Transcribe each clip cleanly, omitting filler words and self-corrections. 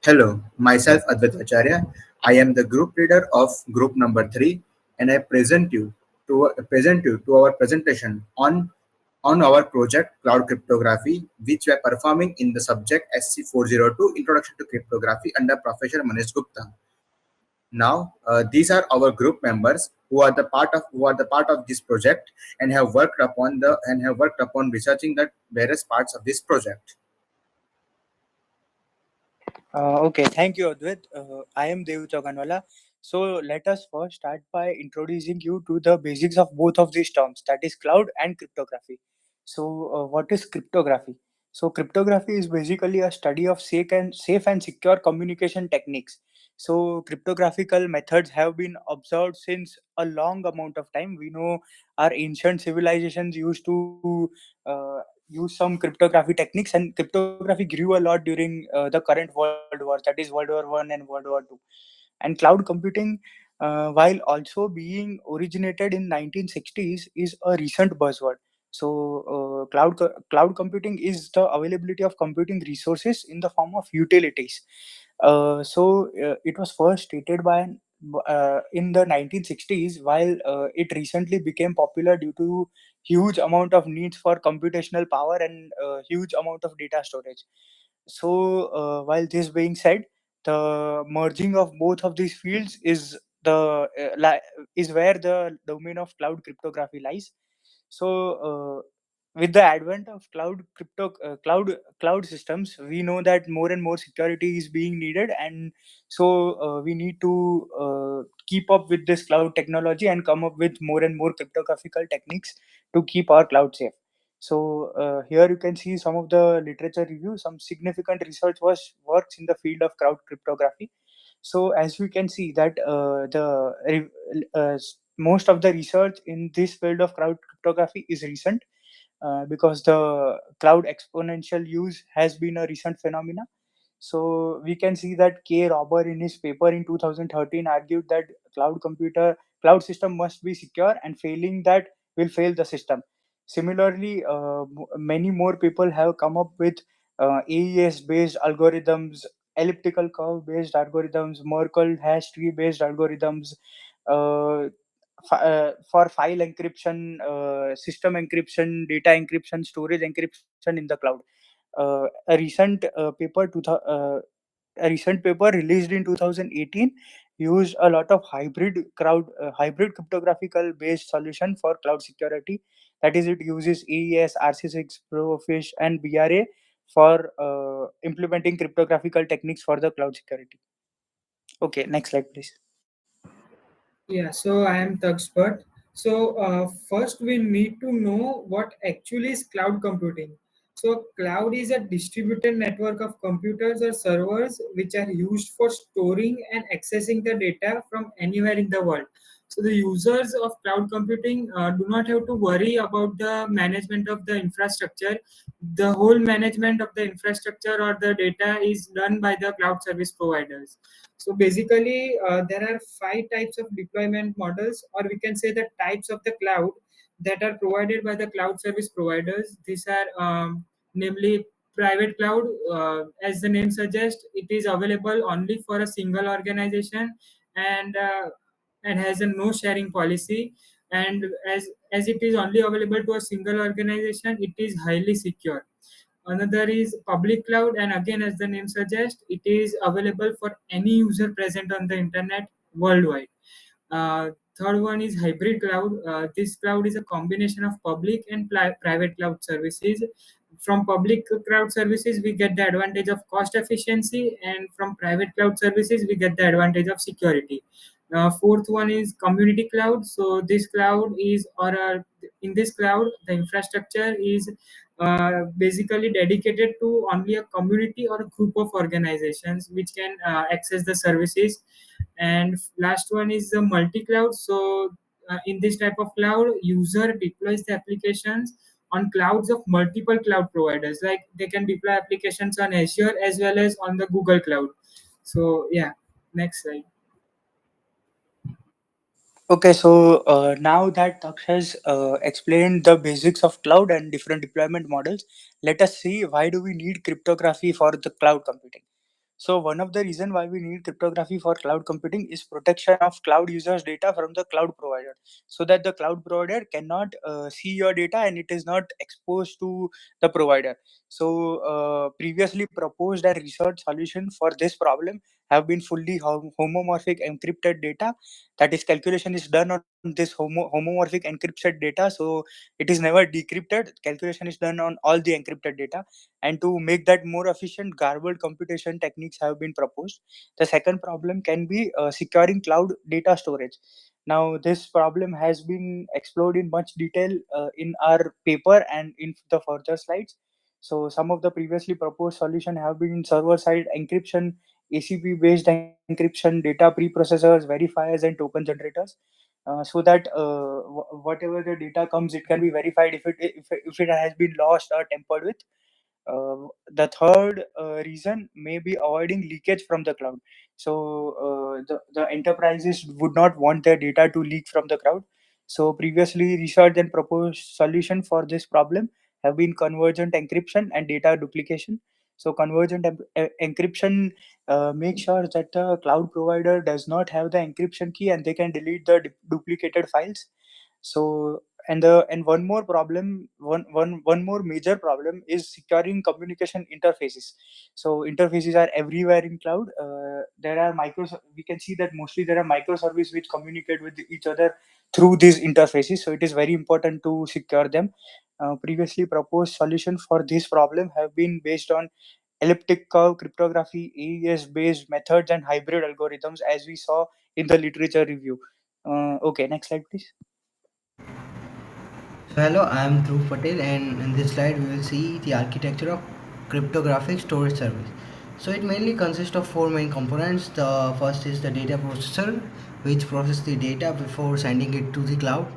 Hello, myself Advait Acharya. I am the group leader of group number 3 and I present you to our presentation on our project Cloud Cryptography which we are performing in the subject SC402 Introduction to Cryptography under Professor Manish Gupta. Now, these are our group members who are the part of this project and have worked upon researching the various parts of this project. Okay, thank you, Advait. I am Dev Chaganwala. So let us first start by introducing you to the basics of both of these terms, that is cloud and cryptography. So, what is cryptography? So, cryptography is basically a study of safe and secure communication techniques. So, cryptographical methods have been observed since a long amount of time. We know our ancient civilizations used to use some cryptography techniques, and cryptography grew a lot during the current world war, that is World War One and World War Two. And cloud computing, while also being originated in 1960s, is a recent buzzword. So cloud computing is the availability of computing resources in the form of utilities. It was first stated in the 1960s, while it recently became popular due to huge amount of needs for computational power and huge amount of data storage. While this being said, the merging of both of these fields is where the domain of cloud cryptography lies. With the advent of cloud systems, we know that more and more security is being needed, and we need to keep up with this cloud technology and come up with more and more cryptographical techniques to keep our cloud safe. Here you can see some of the literature review. Some significant research was works in the field of cloud cryptography. So as we can see that most of the research in this field of cloud cryptography is recent, because the cloud exponential use has been a recent phenomena. So we can see that K. Robber in his paper in 2013 argued that cloud system must be secure, and failing that will fail the system. Similarly, many more people have come up with AES based algorithms, elliptical curve based algorithms, Merkle hash tree based algorithms, uh, for file encryption, system encryption, data encryption, storage encryption in the cloud. Uh, a recent paper released in 2018 used a lot of hybrid cryptographical based solution for cloud security. That is, it uses AES, RC6, Profish, and BRA for implementing cryptographical techniques for the cloud security. Okay, next slide, please. Yeah, so I am Tugspert. First we need to know what actually is cloud computing. So, cloud is a distributed network of computers or servers which are used for storing and accessing the data from anywhere in the world. So, the users of cloud computing do not have to worry about the management of the infrastructure. The whole management of the infrastructure or the data is done by the cloud service providers. So basically, there are five types of deployment models, or we can say the types of the cloud that are provided by the cloud service providers. These are namely private cloud. As the name suggests, it is available only for a single organization and has a no sharing policy. And as it is only available to a single organization, it is highly secure. Another is public cloud, and again, as the name suggests, it is available for any user present on the internet worldwide. Uh, Third one is hybrid cloud. This cloud is a combination of public and private cloud services. From public cloud services, we get the advantage of cost efficiency, and from private cloud services, we get the advantage of security. Fourth one is community cloud. So this cloud is, in this cloud, the infrastructure is basically dedicated to only a community or a group of organizations which can access the services. And last one is the multi cloud. So in this type of cloud, user deploys the applications on clouds of multiple cloud providers, like they can deploy applications on Azure as well as on the Google cloud. So yeah, next slide. Okay, now that Daksh has explained the basics of cloud and different deployment models, let us see why do we need cryptography for the cloud computing. So one of the reason why we need cryptography for cloud computing is protection of cloud users data from the cloud provider, so that the cloud provider cannot see your data and it is not exposed to the provider. So previously proposed and research solution for this problem have been fully homomorphic encrypted data. That is, calculation is done on this homomorphic encrypted data, so it is never decrypted. Calculation is done on all the encrypted data, and to make that more efficient, garbled computation techniques have been proposed. The second problem can be securing cloud data storage. Now this problem has been explored in much detail in our paper and in the further slides. So some of the previously proposed solution have been server side encryption, ACP based encryption, data preprocessors, verifiers, and token generators, so that whatever the data comes, it can be verified if it has been lost or tampered with. The third reason may be avoiding leakage from the cloud. So the enterprises would not want their data to leak from the cloud. So previously researched and proposed solution for this problem have been convergent encryption and data duplication. So convergent encryption makes sure that the cloud provider does not have the encryption key and they can delete the duplicated files. So and one more problem, one more major problem is securing communication interfaces. So interfaces are everywhere in cloud. There are we can see that mostly there are microservices which communicate with each other through these interfaces, so it is very important to secure them. Previously proposed solution for this problem have been based on elliptic curve cryptography, AES based methods, and hybrid algorithms, as we saw in the literature review. Okay, next slide please. So hello, I am Dhruv Patel, and in this slide we will see the architecture of cryptographic storage service. So it mainly consists of four main components. The first is the data processor, which processes the data before sending it to the cloud.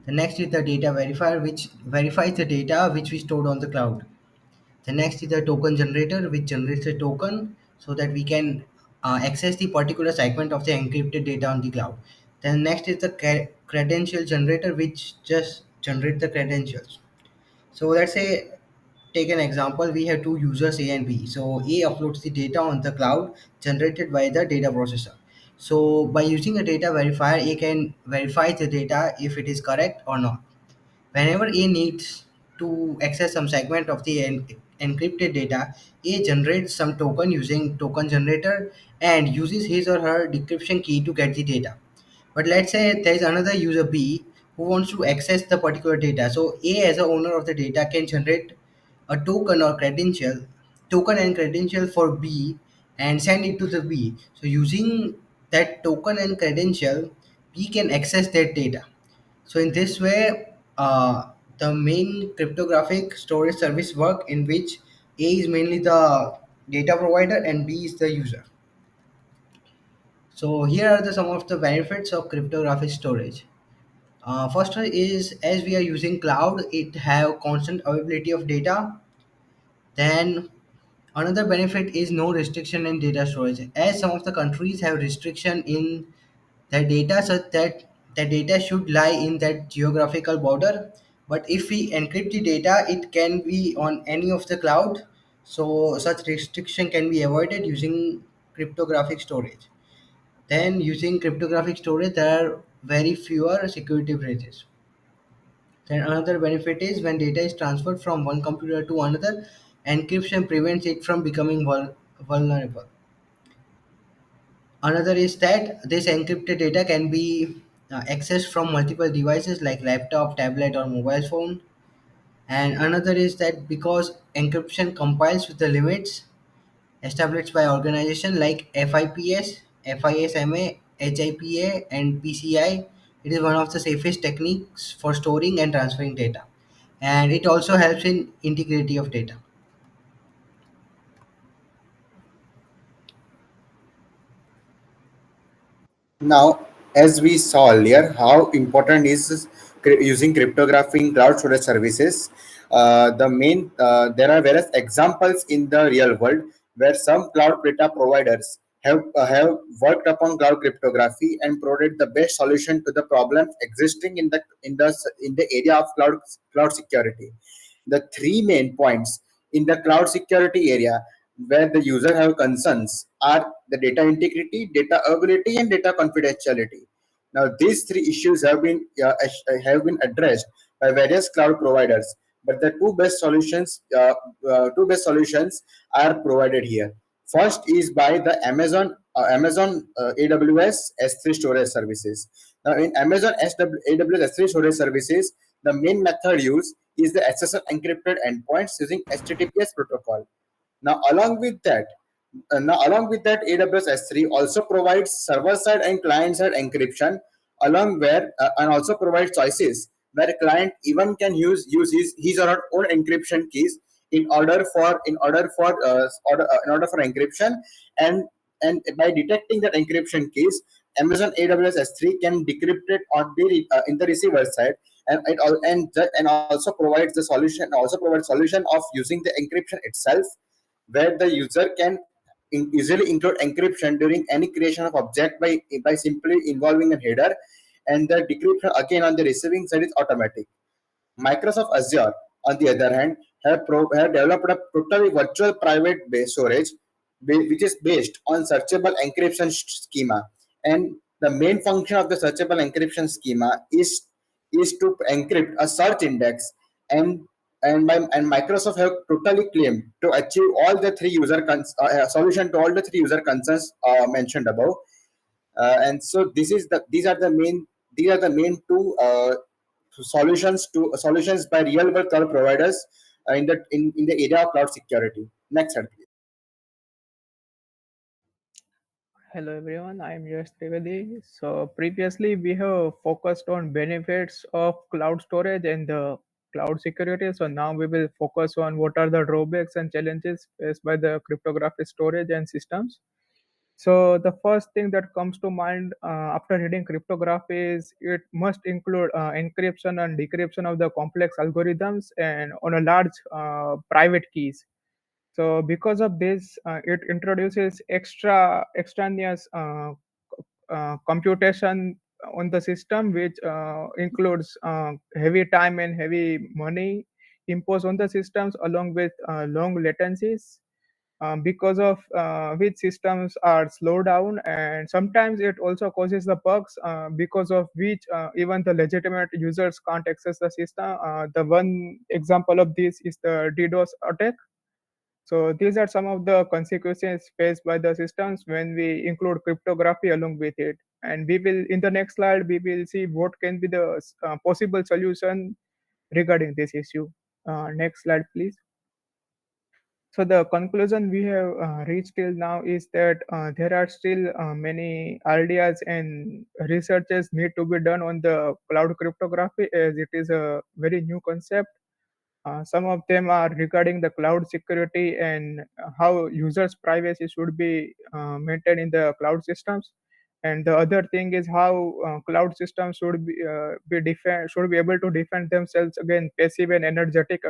The next is the data verifier, which verifies the data which we stored on the cloud. The next is the token generator, which generates a token so that we can access the particular segment of the encrypted data on the cloud. Then next is the credential generator, which just generates the credentials. So let's say, take an example, we have two users A and B. So A uploads the data on the cloud generated by the data processor. So by using a data verifier, A can verify the data if it is correct or not. Whenever A needs to access some segment of the encrypted data, A generates some token using token generator and uses his or her decryption key to get the data. But let's say there is another user B who wants to access the particular data. So A, as a owner of the data, can generate a token and credential for B and send it to the B. So using that token and credential, B can access that data. So in this way, the main cryptographic storage service work, in which A is mainly the data provider and B is the user. So here are some of the benefits of cryptographic storage. First one is, as we are using cloud, it have constant availability of data. Then another benefit is no restriction in data storage, as some of the countries have restriction in their data, such that the data should lie in that geographical border. But if we encrypt the data, it can be on any of the cloud. So such restriction can be avoided using cryptographic storage. Then using cryptographic storage, there are very fewer security breaches. Then another benefit is, when data is transferred from one computer to another, encryption prevents it from becoming vulnerable. Another is that this encrypted data can be accessed from multiple devices like laptop, tablet, or mobile phone. And another is that because encryption compiles with the limits established by organizations like FIPS, FISMA, HIPA, and PCI, it is one of the safest techniques for storing and transferring data. And it also helps in integrity of data. Now, as we saw earlier, how important is using cryptography in cloud storage services. There are various examples in the real world where some cloud data providers have worked upon cloud cryptography and provided the best solution to the problems existing in the area of cloud security. The three main points in the cloud security area. where the user have concerns are the data integrity, data availability, and data confidentiality. Now, these three issues have been addressed by various cloud providers, but the two best solutions are provided here. First is by the Amazon AWS S3 storage services. Now, in Amazon AWS S3 storage services, the main method used is the SSL encrypted endpoints using HTTPS protocol. Now, along with that, AWS S3 also provides server-side and client-side encryption, along where and also provides choices where client even can use his or her own encryption keys in order for encryption, and by detecting that encryption keys, Amazon AWS S3 can decrypt it on the in the receiver side, and also provides solution of using the encryption itself, where the user can easily include encryption during any creation of object by simply involving a header, and the decryption again on the receiving side is automatic. Microsoft Azure, on the other hand, have developed a totally virtual private base storage, which is based on searchable encryption schema. And the main function of the searchable encryption schema is to encrypt a search index, and Microsoft have totally claimed to achieve all the three solution to all the three user concerns mentioned above. And so these are the main two solutions by real world cloud providers in the area of cloud security. Next slide, please. Hello everyone, I am Yash Trivedi. So previously we have focused on benefits of cloud storage and the cloud security. So now we will focus on what are the drawbacks and challenges faced by the cryptographic storage and systems. So the first thing that comes to mind after reading cryptography is it must include encryption and decryption of the complex algorithms and on a large private keys. So because of this, it introduces extraneous computation on the system, which includes heavy time and heavy money imposed on the systems, along with long latencies. Because of which systems are slowed down, and sometimes it also causes the bugs because of which even the legitimate users can't access the system. The one example of this is the DDoS attack. So these are some of the consequences faced by the systems when we include cryptography along with it. And we will, in the next slide, we will see what can be the possible solution regarding this issue. Next slide, please. So the conclusion we have reached till now is that there are still many ideas and researches need to be done on the cloud cryptography, as it is a very new concept. Some of them are regarding the cloud security and how users' privacy should be maintained in the cloud systems. And the other thing is how cloud systems should be able to defend themselves against passive and energetic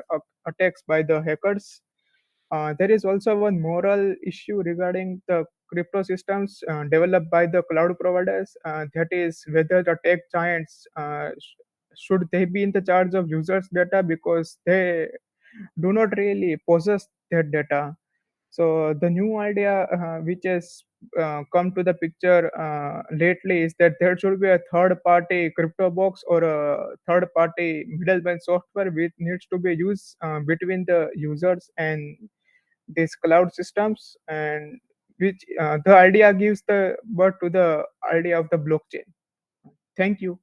attacks by the hackers. There is also one moral issue regarding the crypto systems developed by the cloud providers. That is whether the tech giants should they be in the charge of users' data because they do not really possess that data. So the new idea which has come to the picture lately is that there should be a third-party crypto box or a third-party middleman software which needs to be used between the users and these cloud systems, and which the idea gives the birth to the idea of the blockchain. Thank you.